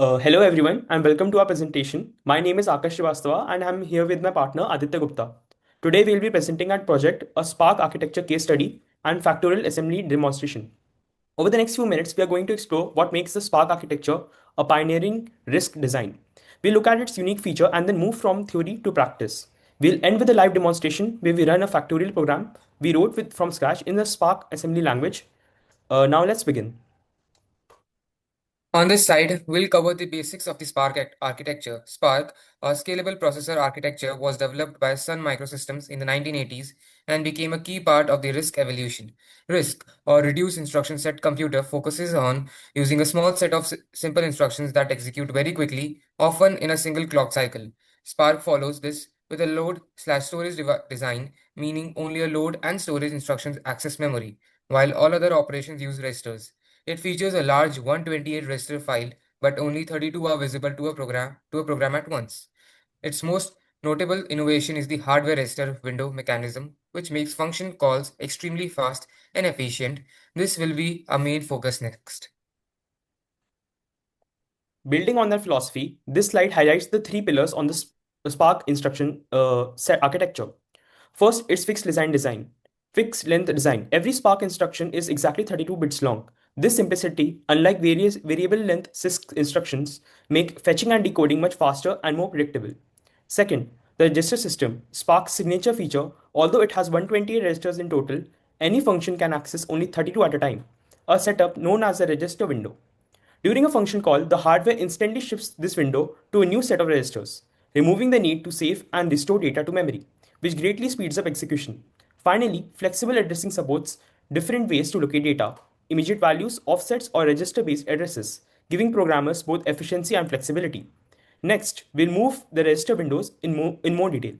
Hello everyone and welcome to our presentation. My name is Aakarsh Srivastava and I'm here with my partner Aditya Gupta. Today we'll be presenting our project, a Spark architecture case study and factorial assembly demonstration. Over the next few minutes, we are going to explore what makes the Spark architecture a pioneering RISC design. We'll look at its unique feature and then move from theory to practice. We'll end with a live demonstration where we run a factorial program we wrote from scratch in the Spark assembly language. Now let's begin. On this side, we'll cover the basics of the Spark architecture. Spark, a scalable processor architecture, was developed by Sun Microsystems in the 1980s and became a key part of the RISC evolution. RISC, or Reduced Instruction Set Computer, focuses on using a small set of simple instructions that execute very quickly, often in a single clock cycle. Spark follows this with a load/storage design, meaning only a load and storage instructions access memory, while all other operations use registers. It features a large 128 register file, but only 32 are visible to a program at once. Its most notable innovation is the hardware register window mechanism, which makes function calls extremely fast and efficient. This will be our main focus next. Building on that philosophy, this slide highlights the three pillars on the Spark instruction set architecture. First, it's fixed fixed length design. Every Spark instruction is exactly 32 bits long. This simplicity, unlike various variable length CISC instructions, make fetching and decoding much faster and more predictable. Second, the register system, Spark's signature feature, although it has 128 registers in total, any function can access only 32 at a time, a setup known as a register window. During a function call, the hardware instantly shifts this window to a new set of registers, removing the need to save and restore data to memory, which greatly speeds up execution. Finally, flexible addressing supports different ways to locate data, immediate values, offsets, or register-based addresses, giving programmers both efficiency and flexibility. Next, we'll move the register windows in more detail.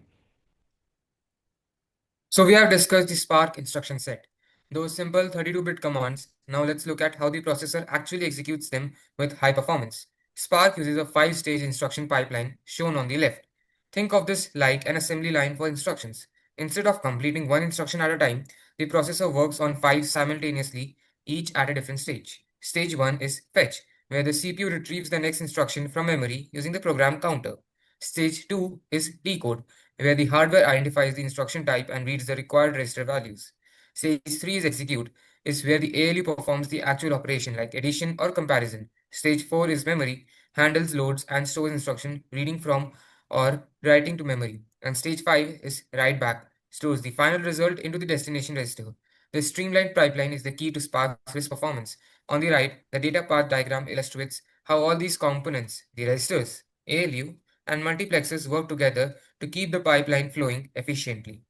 So we have discussed the Spark instruction set. Those simple 32-bit commands. Now let's look at how the processor actually executes them with high performance. Spark uses a 5-stage instruction pipeline shown on the left. Think of this like an assembly line for instructions. Instead of completing one instruction at a time, the processor works on 5 simultaneously, each at a different stage. Stage 1 is fetch, where the CPU retrieves the next instruction from memory using the program counter. Stage 2 is decode, where the hardware identifies the instruction type and reads the required register values. Stage 3 is execute, is where the ALU performs the actual operation like addition or comparison. Stage 4 is memory, handles loads and stores instruction reading from or writing to memory. And stage 5 is write back, stores the final result into the destination register. This streamlined pipeline is the key to Spark's RISC performance. On the right, the data path diagram illustrates how all these components, the registers, ALU, and multiplexers work together to keep the pipeline flowing efficiently.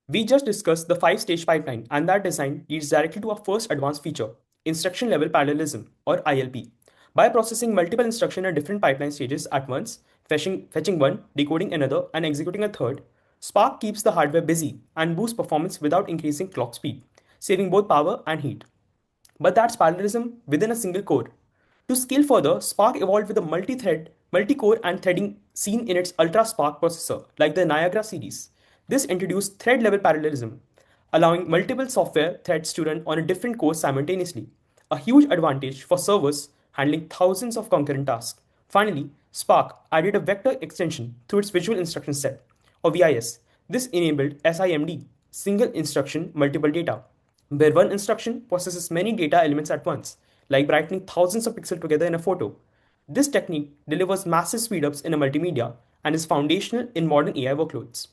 We just discussed the 5-stage pipeline, and that design leads directly to our first advanced feature, instruction level parallelism, or ILP. By processing multiple instructions at different pipeline stages at once, fetching one, decoding another, and executing a third, Spark keeps the hardware busy and boosts performance without increasing clock speed, saving both power and heat. But that's parallelism within a single core. To scale further, Spark evolved with a multi-core and threading seen in its Ultra Spark processor, like the Niagara series. This introduced thread-level parallelism, allowing multiple software threads to run on a different core simultaneously, a huge advantage for servers handling thousands of concurrent tasks. Finally, Spark added a vector extension through its visual instruction set, or VIS. This enabled SIMD, single instruction multiple data, where one instruction processes many data elements at once, like brightening thousands of pixels together in a photo. This technique delivers massive speedups in a multimedia and is foundational in modern AI workloads.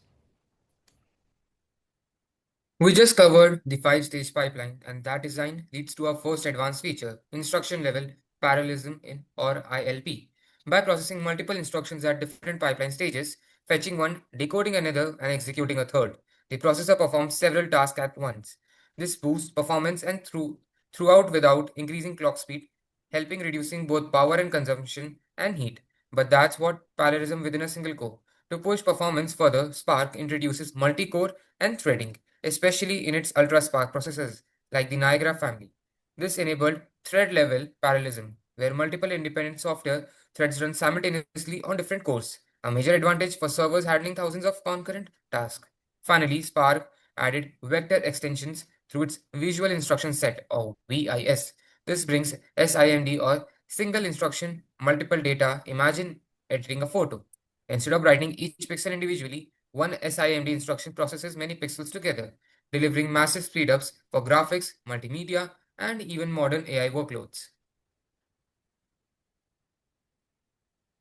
We just covered the 5-stage pipeline, and that design leads to our first advanced feature, instruction level parallelism in or ILP. By processing multiple instructions at different pipeline stages, fetching one, decoding another, and executing a third, the processor performs several tasks at once. This boosts performance and throughout without increasing clock speed, helping reducing both power and consumption and heat. But that's what parallelism within a single core. To push performance further, Spark introduces multi-core and threading, especially in its ultra-spark processors, like the Niagara family. This enabled thread-level parallelism, where multiple independent software threads run simultaneously on different cores, a major advantage for servers handling thousands of concurrent tasks. Finally, Spark added vector extensions through its visual instruction set or VIS. This brings SIMD or single instruction, multiple data. Imagine editing a photo. Instead of writing each pixel individually, one SIMD instruction processes many pixels together, delivering massive speedups for graphics, multimedia, and even modern AI workloads.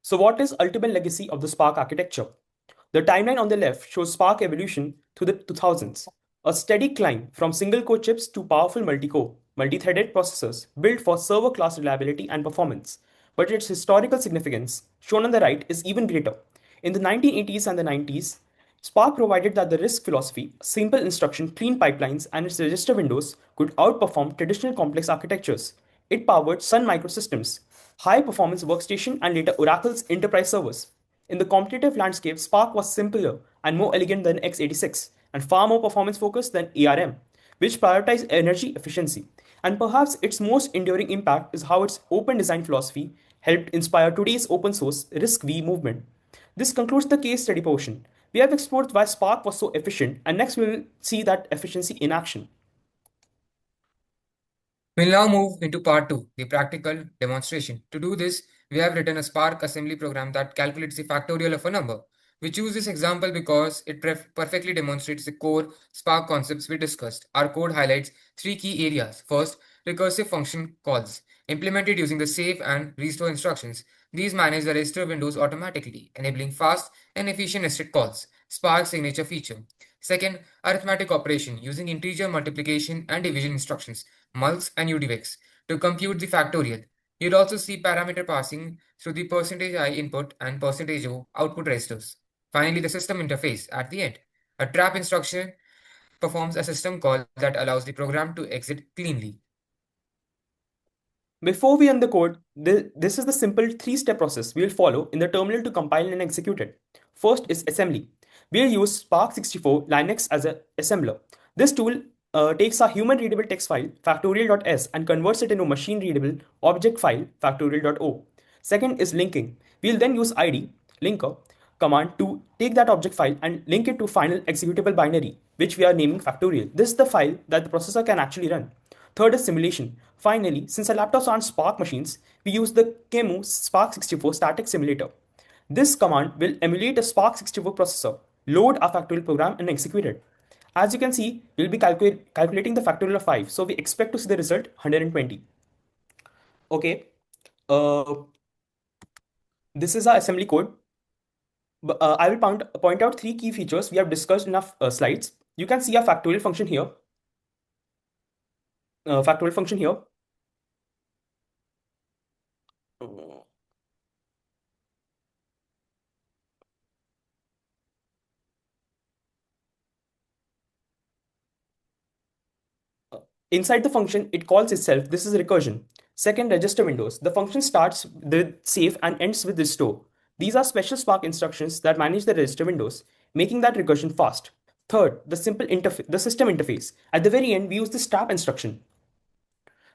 So, what is ultimate legacy of the Spark architecture? The timeline on the left shows Spark evolution through the 2000s, a steady climb from single-core chips to powerful multi-core, multi-threaded processors built for server-class reliability and performance. But its historical significance, shown on the right, is even greater. In the 1980s and the 90s, Spark provided that the RISC philosophy, simple instruction, clean pipelines, and its register windows could outperform traditional complex architectures. It powered Sun Microsystems, high performance workstation, and later Oracle's enterprise servers. In the competitive landscape, Spark was simpler and more elegant than x86, and far more performance focused than ARM, which prioritized energy efficiency. And perhaps its most enduring impact is how its open design philosophy helped inspire today's open source RISC-V movement. This concludes the case study portion. We have explored why Spark was so efficient, and next we will see that efficiency in action. We'll now move into part 2, the practical demonstration. To do this, we have written a Spark assembly program that calculates the factorial of a number. We choose this example because it perfectly demonstrates the core Spark concepts we discussed. Our code highlights three key areas. First, recursive function calls, implemented using the save and restore instructions. These manage the register windows automatically, enabling fast and efficient nested calls. Spark signature feature. Second, arithmetic operation using integer multiplication and division instructions, mults and UDVX, to compute the factorial. You'd also see parameter passing through the percentage %i input and percentage %o output registers. Finally, the system interface at the end. A trap instruction performs a system call that allows the program to exit cleanly. Before we run the code, this is the simple three-step process we will follow in the terminal to compile and execute it. First is assembly. We'll use Spark 64 Linux as an assembler. This tool takes a human-readable text file, factorial.s, and converts it into a machine-readable object file, factorial.o. Second is linking. We'll then use id, linker, command to take that object file and link it to final executable binary, which we are naming factorial. This is the file that the processor can actually run. Third is simulation. Finally, since our laptops aren't Spark machines, we use the QEMU Spark 64 static simulator. This command will emulate a Spark 64 processor, load our factorial program, and execute it. As you can see, we'll be calculating the factorial of 5, so we expect to see the result 120. Okay, uh, this is our assembly code. I will point out three key features we have discussed in our slides. You can see our factorial function here. Factorial function here. Inside the function, it calls itself. This is recursion. Second, register windows. The function starts with save and ends with restore. These are special Spark instructions that manage the register windows, making that recursion fast. Third, the system interface. At the very end, we use the trap instruction.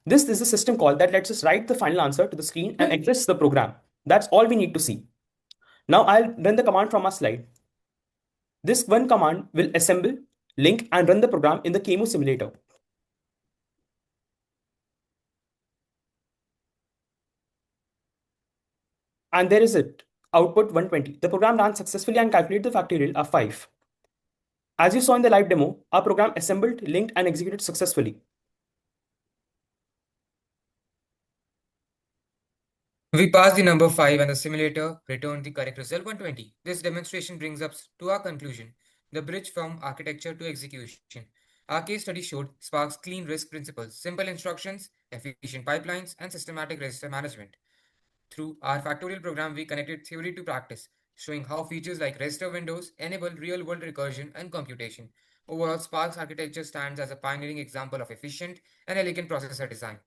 This is a system call that lets us write the final answer to the screen and exits the program. That's all we need to see. Now I'll run the command from our slide. This one command will assemble, link, and run the program in the QEMU simulator. And there is it. Output 120. The program ran successfully and calculated the factorial of 5. As you saw in the live demo, our program assembled, linked, and executed successfully. We passed the number 5 and the simulator returned the correct result 120. This demonstration brings us to our conclusion, the bridge from architecture to execution. Our case study showed Spark's clean RISC principles, simple instructions, efficient pipelines, and systematic register management. Through our factorial program, we connected theory to practice, showing how features like register windows enable real-world recursion and computation. Overall, Spark's architecture stands as a pioneering example of efficient and elegant processor design.